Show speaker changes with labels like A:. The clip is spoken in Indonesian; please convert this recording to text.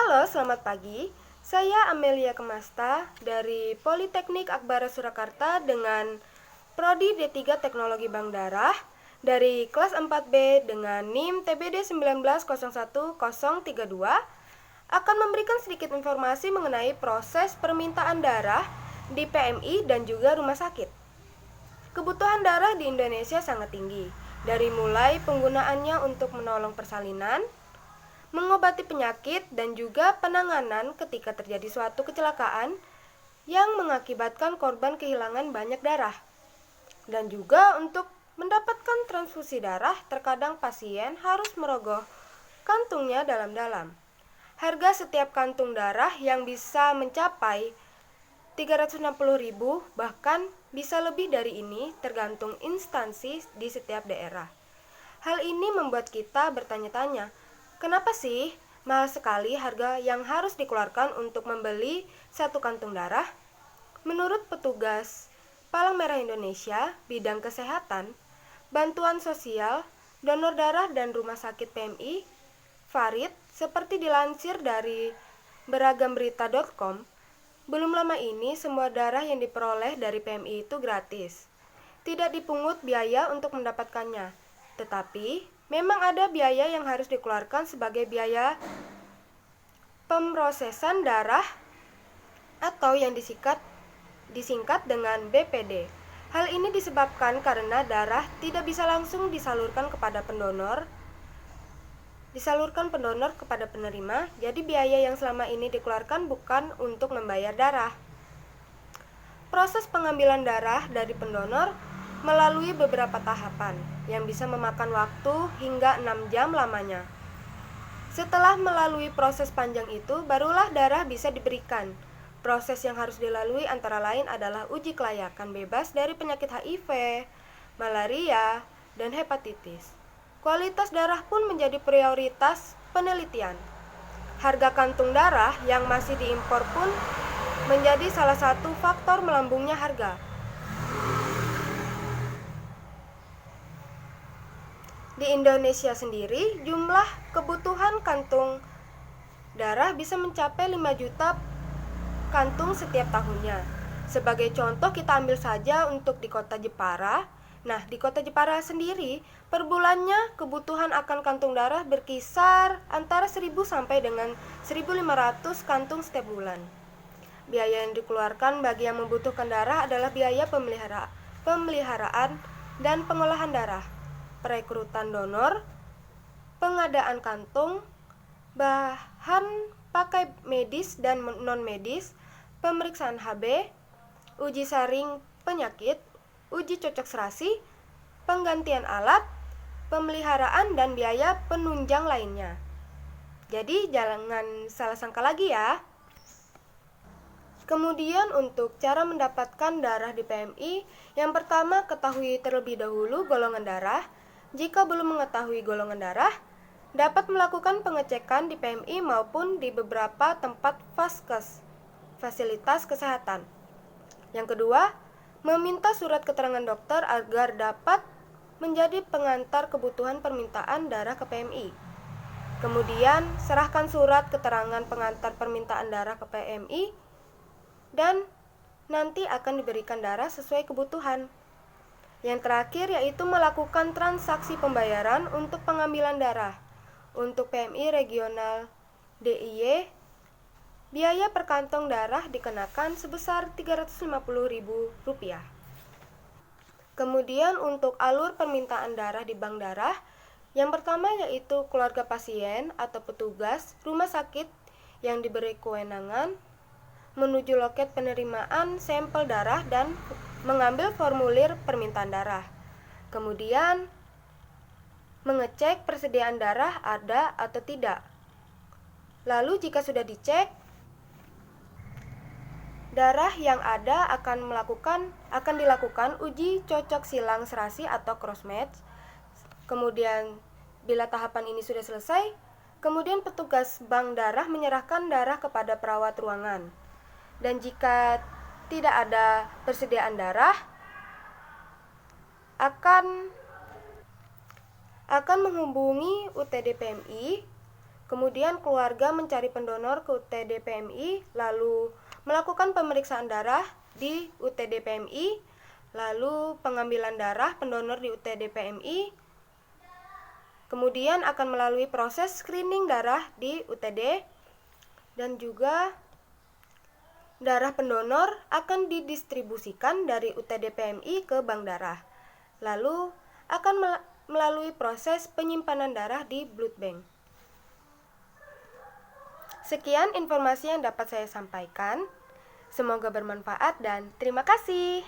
A: Halo, selamat pagi. Saya Amelia Kemasta dari Politeknik Akbar Surakarta dengan Prodi D3 Teknologi Bank Darah dari kelas 4B dengan NIM TBD 19011032 akan memberikan sedikit informasi mengenai proses permintaan darah di PMI dan juga rumah sakit. Kebutuhan darah di Indonesia sangat tinggi, dari mulai penggunaannya untuk menolong persalinan, mengobati penyakit, dan juga penanganan ketika terjadi suatu kecelakaan yang mengakibatkan korban kehilangan banyak darah. Dan juga untuk mendapatkan transfusi darah, terkadang pasien harus merogoh kantungnya dalam-dalam. Harga setiap kantung darah yang bisa mencapai 360.000, bahkan bisa lebih dari ini tergantung instansi di setiap daerah. Hal ini membuat kita bertanya-tanya, kenapa sih mahal sekali harga yang harus dikeluarkan untuk membeli satu kantung darah? Menurut petugas Palang Merah Indonesia, bidang kesehatan, bantuan sosial, donor darah dan rumah sakit PMI, Farid, seperti dilansir dari beragamberita.com, belum lama ini semua darah yang diperoleh dari PMI itu gratis. Tidak dipungut biaya untuk mendapatkannya, tetapi memang ada biaya yang harus dikeluarkan sebagai biaya pemrosesan darah atau yang disingkat dengan BPD. Hal ini disebabkan karena darah tidak bisa langsung disalurkan kepada pendonor kepada penerima, jadi biaya yang selama ini dikeluarkan bukan untuk membayar darah. Proses pengambilan darah dari pendonor melalui beberapa tahapan yang bisa memakan waktu hingga 6 jam lamanya. Setelah melalui proses panjang itu, barulah darah bisa diberikan. Proses yang harus dilalui antara lain adalah uji kelayakan bebas dari penyakit HIV, malaria, dan hepatitis. Kualitas darah pun menjadi prioritas penelitian. Harga kantung darah yang masih diimpor pun menjadi salah satu faktor melambungnya harga. Di Indonesia sendiri, jumlah kebutuhan kantung darah bisa mencapai 5 juta kantung setiap tahunnya. Sebagai contoh, kita ambil saja untuk di kota Jepara. Nah, di kota Jepara sendiri, per bulannya kebutuhan akan kantung darah berkisar antara 1.000 sampai dengan 1.500 kantung setiap bulan. Biaya yang dikeluarkan bagi yang membutuhkan darah adalah biaya pemeliharaan dan pengolahan darah, perekrutan donor, pengadaan kantung, bahan pakai medis dan non-medis, pemeriksaan HB, uji saring penyakit, uji cocok serasi, penggantian alat, pemeliharaan, dan biaya penunjang lainnya. Jadi jangan salah sangka lagi ya. Kemudian untuk cara mendapatkan darah di PMI, yang pertama ketahui terlebih dahulu golongan darah. Jika belum mengetahui golongan darah, dapat melakukan pengecekan di PMI maupun di beberapa tempat vaskes, fasilitas kesehatan. Yang kedua, meminta surat keterangan dokter agar dapat menjadi pengantar kebutuhan permintaan darah ke PMI. Kemudian, serahkan surat keterangan pengantar permintaan darah ke PMI dan nanti akan diberikan darah sesuai kebutuhan. Yang terakhir yaitu melakukan transaksi pembayaran untuk pengambilan darah. Untuk PMI regional DIY, biaya per kantong darah dikenakan sebesar Rp350.000. Kemudian untuk alur permintaan darah di bank darah, yang pertama yaitu keluarga pasien atau petugas rumah sakit yang diberi kewenangan menuju loket penerimaan sampel darah dan mengambil formulir permintaan darah. Kemudian mengecek persediaan darah ada atau tidak. Lalu jika sudah dicek, darah yang ada akan dilakukan uji cocok silang serasi atau cross match. Kemudian bila tahapan ini sudah selesai, kemudian petugas bank darah menyerahkan darah kepada perawat ruangan. Dan jika tidak ada persediaan darah, akan menghubungi UTD PMI Kemudian keluarga mencari pendonor ke UTD PMI, lalu melakukan pemeriksaan darah di UTD PMI, lalu pengambilan darah pendonor di UTD PMI, kemudian akan melalui proses screening darah di UTD, dan juga darah pendonor akan didistribusikan dari UTD PMI ke bank darah, lalu akan melalui proses penyimpanan darah di blood bank. Sekian informasi yang dapat saya sampaikan. Semoga bermanfaat dan terima kasih.